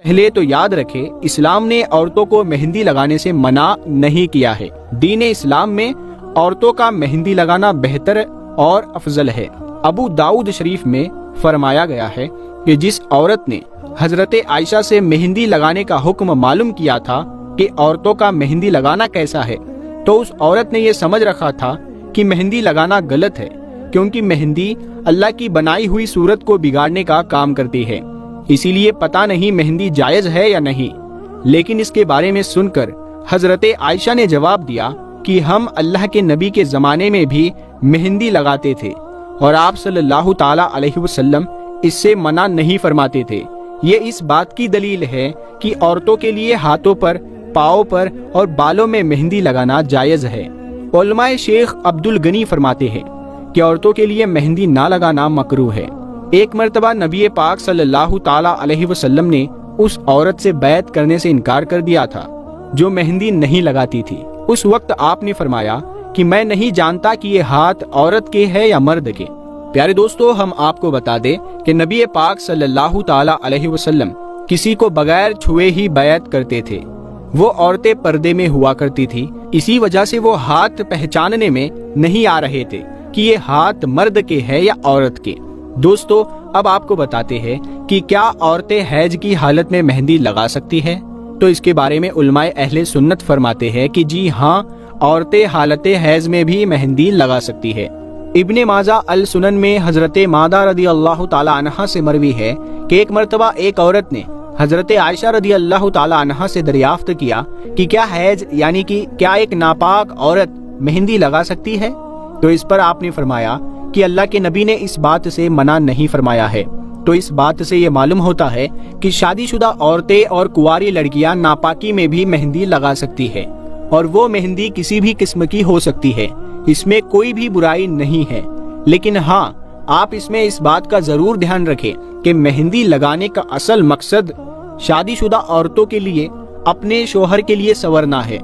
پہلے تو یاد رکھیں، اسلام نے عورتوں کو مہندی لگانے سے منع نہیں کیا ہے۔ دین اسلام میں عورتوں کا مہندی لگانا بہتر اور افضل ہے۔ ابو داؤد شریف میں فرمایا گیا ہے کہ جس عورت نے حضرت عائشہ سے مہندی لگانے کا حکم معلوم کیا تھا کہ عورتوں کا مہندی لگانا کیسا ہے، تو اس عورت نے یہ سمجھ رکھا تھا کہ مہندی لگانا غلط ہے، کیونکہ مہندی اللہ کی بنائی ہوئی صورت کو بگاڑنے کا کام کرتی ہے۔ اسی لیے پتہ نہیں مہندی جائز ہے یا نہیں، لیکن اس کے بارے میں سن کر حضرت عائشہ نے جواب دیا کہ ہم اللہ کے نبی کے زمانے میں بھی مہندی لگاتے تھے اور آپ صلی اللہ تعالی علیہ وسلم اس سے منع نہیں فرماتے تھے۔ یہ اس بات کی دلیل ہے کہ عورتوں کے لیے ہاتھوں پر، پاؤں پر اور بالوں میں مہندی لگانا جائز ہے۔ علماء شیخ عبد الغنی فرماتے ہیں کہ عورتوں کے لیے مہندی نہ لگانا مکروہ ہے۔ ایک مرتبہ نبی پاک صلی اللہ تعالی علیہ وسلم نے اس عورت سے بیعت کرنے سے انکار کر دیا تھا جو مہندی نہیں لگاتی تھی۔ اس وقت آپ نے فرمایا کہ میں نہیں جانتا کہ یہ ہاتھ عورت کے ہے یا مرد کے۔ پیارے دوستو، ہم آپ کو بتا دیں کہ نبی پاک صلی اللہ تعالی علیہ وسلم کسی کو بغیر چھوئے ہی بیعت کرتے تھے۔ وہ عورتیں پردے میں ہوا کرتی تھی، اسی وجہ سے وہ ہاتھ پہچاننے میں نہیں آ رہے تھے کہ یہ ہاتھ مرد کے ہے یا عورت کے۔ دوستو، اب آپ کو بتاتے ہیں کہ کیا عورتیں حیض کی حالت میں مہندی لگا سکتی ہے؟ تو اس کے بارے میں علماء اہل سنت فرماتے ہیں کہ جی ہاں، عورتیں حالت حیض میں بھی مہندی لگا سکتی ہے۔ ابن ماجہ السنن میں حضرت مادہ رضی اللہ تعالی عنہا سے مروی ہے کہ ایک مرتبہ ایک عورت نے حضرت عائشہ رضی اللہ تعالی عنہا سے دریافت کیا کہ کیا حیض یعنی کہ کیا ایک ناپاک عورت مہندی لگا سکتی ہے؟ تو اس پر آپ نے فرمایا کہ اللہ کے نبی نے اس بات سے منع نہیں فرمایا ہے۔ تو اس بات سے یہ معلوم ہوتا ہے کہ شادی شدہ عورتیں اور کنواری لڑکیاں ناپاکی میں بھی مہندی لگا سکتی ہے، اور وہ مہندی کسی بھی قسم کی ہو سکتی ہے، اس میں کوئی بھی برائی نہیں ہے۔ لیکن ہاں، آپ اس میں اس بات کا ضرور دھیان رکھیں کہ مہندی لگانے کا اصل مقصد شادی شدہ عورتوں کے لیے اپنے شوہر کے لیے سنورنا ہے،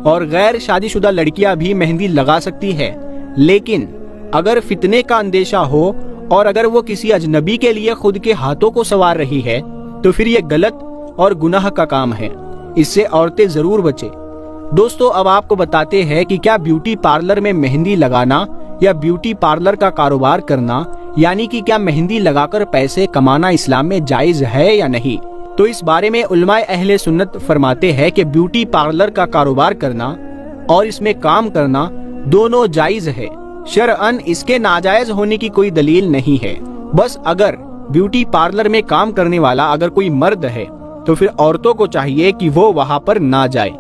اور غیر شادی شدہ لڑکیاں بھی مہندی لگا سکتی ہے، لیکن اگر فتنے کا اندیشہ ہو اور اگر وہ کسی اجنبی کے لیے خود کے ہاتھوں کو سنوار رہی ہے تو پھر یہ غلط اور گناہ کا کام ہے، اس سے عورتیں ضرور بچیں۔ دوستو، اب آپ کو بتاتے ہیں کہ کیا بیوٹی پارلر میں مہندی لگانا یا بیوٹی پارلر کا کاروبار کرنا یعنی کہ کیا مہندی لگا کر پیسے کمانا اسلام میں جائز ہے یا نہیں؟ تو اس بارے میں علماء اہل سنت فرماتے ہیں کہ بیوٹی پارلر کا کاروبار کرنا اور اس میں کام کرنا دونوں جائز ہے۔ شرعاً اس کے ناجائز ہونے کی کوئی دلیل نہیں ہے۔ بس اگر بیوٹی پارلر میں کام کرنے والا اگر کوئی مرد ہے تو پھر عورتوں کو چاہیے کہ وہ وہاں پر نہ جائے،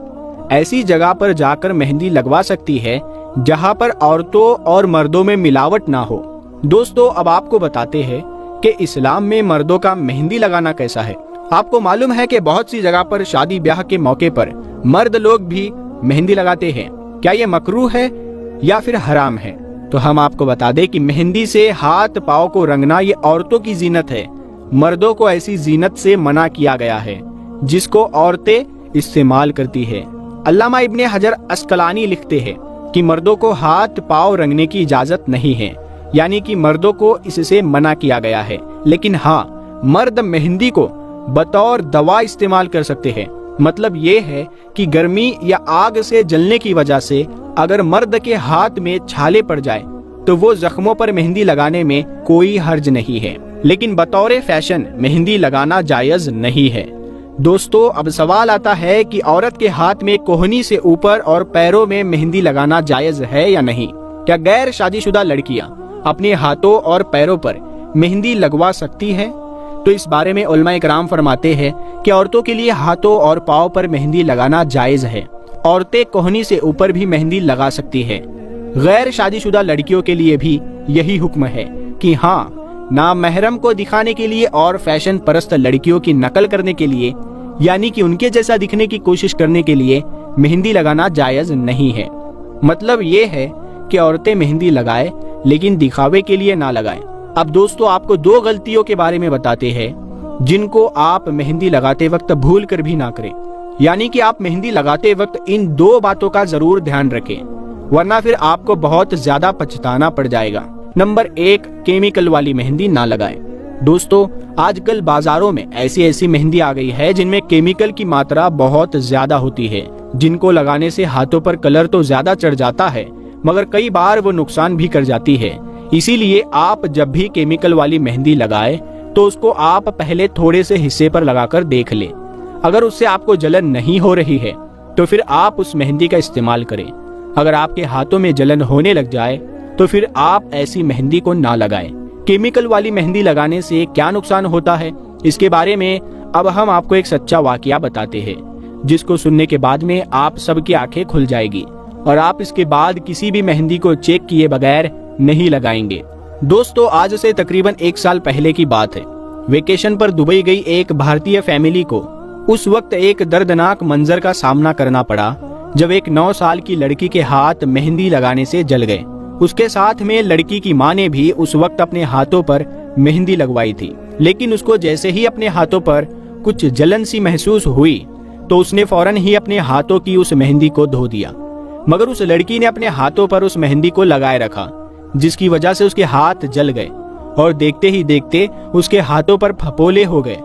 ایسی جگہ پر جا کر مہندی لگوا سکتی ہے جہاں پر عورتوں اور مردوں میں ملاوٹ نہ ہو۔ دوستو، اب آپ کو بتاتے ہیں کہ اسلام میں مردوں کا مہندی لگانا کیسا ہے۔ آپ کو معلوم ہے کہ بہت سی جگہ پر شادی بیاہ کے موقع پر مرد لوگ بھی مہندی لگاتے ہیں۔ کیا یہ مکروہ ہے یا پھر حرام ہے؟ تو ہم آپ کو بتا دیں کہ مہندی سے ہاتھ پاؤں کو رنگنا یہ عورتوں کی زینت ہے، مردوں کو ایسی زینت سے منع کیا گیا ہے جس کو عورتیں استعمال کرتی ہے۔ علامہ ابن حجر عسقلانی لکھتے ہیں کہ مردوں کو ہاتھ پاؤں رنگنے کی اجازت نہیں ہے، یعنی کہ مردوں کو اس سے منع کیا گیا ہے، لیکن ہاں، مرد مہندی کو بطور دوا استعمال کر سکتے ہیں۔ مطلب یہ ہے کہ گرمی یا آگ سے جلنے کی وجہ سے اگر مرد کے ہاتھ میں چھالے پڑ جائے تو وہ زخموں پر مہندی لگانے میں کوئی حرج نہیں ہے، لیکن بطور فیشن مہندی لگانا جائز نہیں ہے۔ دوستو، اب سوال آتا ہے کہ عورت کے ہاتھ میں کوہنی سے اوپر اور پیروں میں مہندی لگانا جائز ہے یا نہیں؟ کیا غیر شادی شدہ لڑکیاں اپنے ہاتھوں اور پیروں پر مہندی لگوا سکتی ہے؟ تو اس بارے میں علماء کرام فرماتے ہیں کہ عورتوں کے لیے ہاتھوں اور پاؤں پر مہندی لگانا جائز ہے۔ عورتیں کوہنی سے اوپر بھی مہندی لگا سکتی ہے۔ غیر شادی شدہ لڑکیوں کے لیے بھی یہی حکم ہے کہ ہاں، نامحرم کو دکھانے کے لیے اور فیشن پرست لڑکیوں کی نقل کرنے کے لیے، یعنی کہ ان کے جیسا دکھنے کی کوشش کرنے کے لیے مہندی لگانا جائز نہیں ہے۔ مطلب یہ ہے کہ عورتیں مہندی لگائیں لیکن دکھاوے کے لیے نہ لگائیں۔ اب دوستو، آپ کو 2 غلطیوں کے بارے میں بتاتے ہیں جن کو آپ مہندی لگاتے وقت بھول کر بھی نہ کریں، یعنی کہ آپ مہندی لگاتے وقت ان 2 باتوں کا ضرور دھیان رکھیں، ورنہ پھر آپ کو بہت زیادہ پچھتانا پڑ جائے گا۔ نمبر 1، کیمیکل والی مہندی نہ لگائیں۔ دوستو آج کل بازاروں میں ایسی مہندی آ گئی ہے جن میں کیمیکل کی ماترا بہت زیادہ ہوتی ہے، جن کو لگانے سے ہاتھوں پر کلر تو زیادہ چڑھ جاتا ہے مگر کئی بار وہ نقصان بھی کر جاتی ہے۔ اسی لیے آپ جب بھی کیمیکل والی مہندی لگائیں تو اس کو آپ پہلے تھوڑے سے حصے پر لگا کر دیکھ لیں۔ اگر اس سے آپ کو جلن نہیں ہو رہی ہے تو پھر آپ اس مہندی کا استعمال کریں۔ اگر آپ کے ہاتھوں میں جلن ہونے لگ جائے تو پھر آپ ایسی مہندی کو نہ لگائیں۔ کیمیکل والی مہندی لگانے سے کیا نقصان ہوتا ہے، اس کے بارے میں اب ہم آپ کو ایک سچا واقعہ بتاتے ہیں، جس کو سننے کے بعد میں آپ سب کی آنکھیں کھل جائے گی اور آپ اس کے بعد کسی بھی مہندی کو چیک کیے بغیر نہیں لگائیں گے۔ دوستو آج سے تقریباً 1 سال پہلے کی بات ہے۔ ویکیشن پر دبئی گئی ایک بھارتی فیملی کو اس وقت ایک دردناک منظر کا سامنا کرنا پڑا جب ایک 9 سال کی لڑکی کے ہاتھ مہندی لگانے سے جل گئے۔ اس کے ساتھ میں لڑکی کی ماں نے بھی اس وقت اپنے ہاتھوں پر مہندی لگوائی تھی، لیکن اس کو جیسے ہی اپنے ہاتھوں پر کچھ جلن سی محسوس ہوئی تو اس نے فوراً ہی اپنے ہاتھوں کی اس مہندی کو دھو دیا، مگر اس لڑکی نے اپنے ہاتھوں پر اس مہندی کو لگائے رکھا، جس کی وجہ سے اس کے ہاتھ جل گئے اور دیکھتے ہی دیکھتے اس کے ہاتھوں پر پھپھولے ہو گئے۔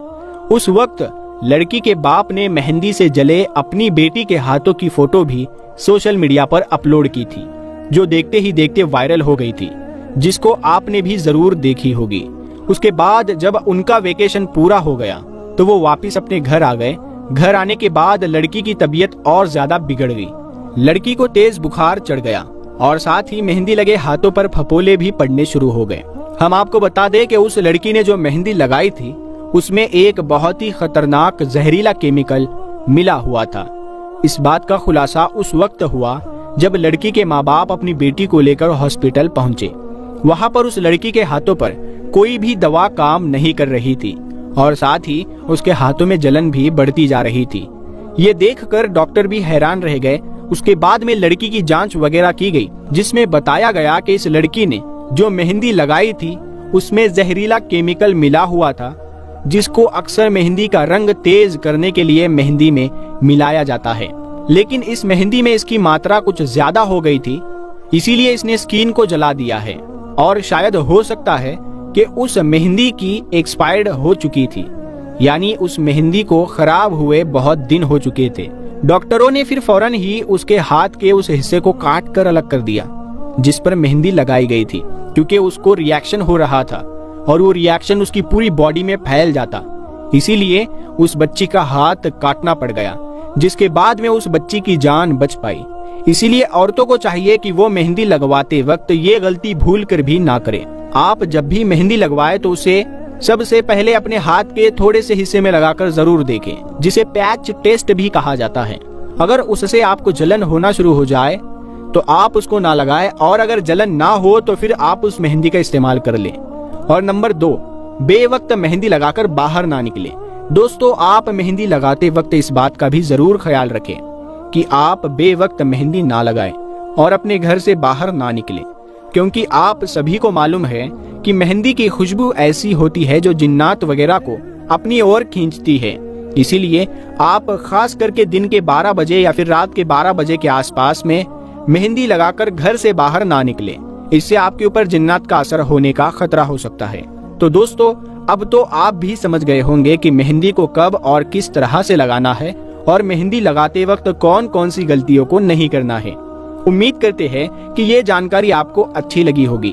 اس وقت لڑکی کے باپ نے مہندی سے جلے اپنی بیٹی کے ہاتھوں کی فوٹو بھی سوشل میڈیا پر اپلوڈ کی تھی، جو دیکھتے ہی دیکھتے وائرل ہو گئی تھی، جس کو آپ نے بھی ضرور دیکھی ہوگی۔ اس کے بعد جب ان کا ویکیشن پورا ہو گیا تو وہ واپس اپنے گھر آ گئے۔ گھر آنے کے بعد لڑکی کی طبیعت اور زیادہ بگڑ گئی۔ لڑکی کو تیز بخار چڑھ گیا اور ساتھ ہی مہندی لگے ہاتھوں پر پھپھولے بھی پڑنے شروع ہو گئے۔ ہم آپ کو بتا دیں کہ اس لڑکی نے جو مہندی لگائی تھی اس میں ایک بہت ہی خطرناک زہریلا کیمیکل ملا ہوا تھا۔ اس بات کا خلاصہ اس وقت ہوا جب لڑکی کے ماں باپ اپنی بیٹی کو لے کر ہاسپٹل پہنچے۔ وہاں پر اس لڑکی کے ہاتھوں پر کوئی بھی دوا کام نہیں کر رہی تھی اور ساتھ ہی اس کے ہاتھوں میں جلن بھی بڑھتی جا رہی تھی۔ یہ دیکھ کر ڈاکٹر بھی حیران رہ گئے۔ اس کے بعد میں لڑکی کی جانچ وغیرہ کی گئی، جس میں بتایا گیا کہ اس لڑکی نے جو مہندی لگائی تھی اس میں زہریلا کیمیکل ملا ہوا تھا، جس کو اکثر مہندی کا رنگ تیز کرنے کے لیے مہندی میں ملایا جاتا ہے، لیکن اس مہندی میں اس کی ماترا کچھ زیادہ ہو گئی تھی، اسی لیے اس نے سکین کو جلا دیا ہے، اور شاید ہو سکتا ہے کہ اس مہندی کی ایکسپائرڈ ہو چکی تھی، یعنی اس مہندی کو خراب ہوئے بہت دن ہو چکے تھے۔ ڈاکٹروں نے پھر فوراً ہی اس کے ہاتھ کے اس حصے کو کاٹ کر الگ کر دیا جس پر مہندی لگائی گئی تھی، کیونکہ اس کو ریاکشن ہو رہا تھا اور وہ ریاکشن اس کی پوری باڈی میں پھیل جاتا، اسی لیے اس بچی کا ہاتھ کاٹنا پڑ گیا، جس کے بعد میں اس بچی کی جان بچ پائی۔ اسی لیے عورتوں کو چاہیے کہ وہ مہندی لگواتے وقت یہ غلطی بھول کر بھی نہ کریں۔ آپ جب بھی مہندی لگوائے تو اسے سب سے پہلے اپنے ہاتھ کے تھوڑے سے حصے میں لگا کر ضرور دیکھیں، جسے پیچ ٹیسٹ بھی کہا جاتا ہے۔ اگر اس سے آپ کو جلن ہونا شروع ہو جائے تو آپ اس کو نہ لگائیں، اور اگر جلن نہ ہو تو پھر آپ اس مہندی کا استعمال کر لیں۔ اور نمبر 2، بے وقت مہندی لگا کر باہر نہ نکلیں۔ دوستو آپ مہندی لگاتے وقت اس بات کا بھی ضرور خیال رکھیں کہ آپ بے وقت مہندی نہ لگائیں اور اپنے گھر سے باہر نہ نکلیں، کیونکہ آپ سبھی کو معلوم ہے کہ مہندی کی خوشبو ایسی ہوتی ہے جو جنات وغیرہ کو اپنی اور کھینچتی ہے۔ اسی لیے آپ خاص کر کے دن کے 12 بجے یا پھر رات کے 12 بجے کے آس پاس میں مہندی لگا کر گھر سے باہر نہ نکلیں، اس سے آپ کے اوپر جنات کا اثر ہونے کا خطرہ ہو سکتا ہے۔ تو دوستو اب تو آپ بھی سمجھ گئے ہوں گے کہ مہندی کو کب اور کس طرح سے لگانا ہے اور مہندی لگاتے وقت کون کون سی غلطیوں کو نہیں کرنا ہے۔ امید کرتے ہیں کہ یہ جانکاری آپ کو اچھی لگی ہوگی۔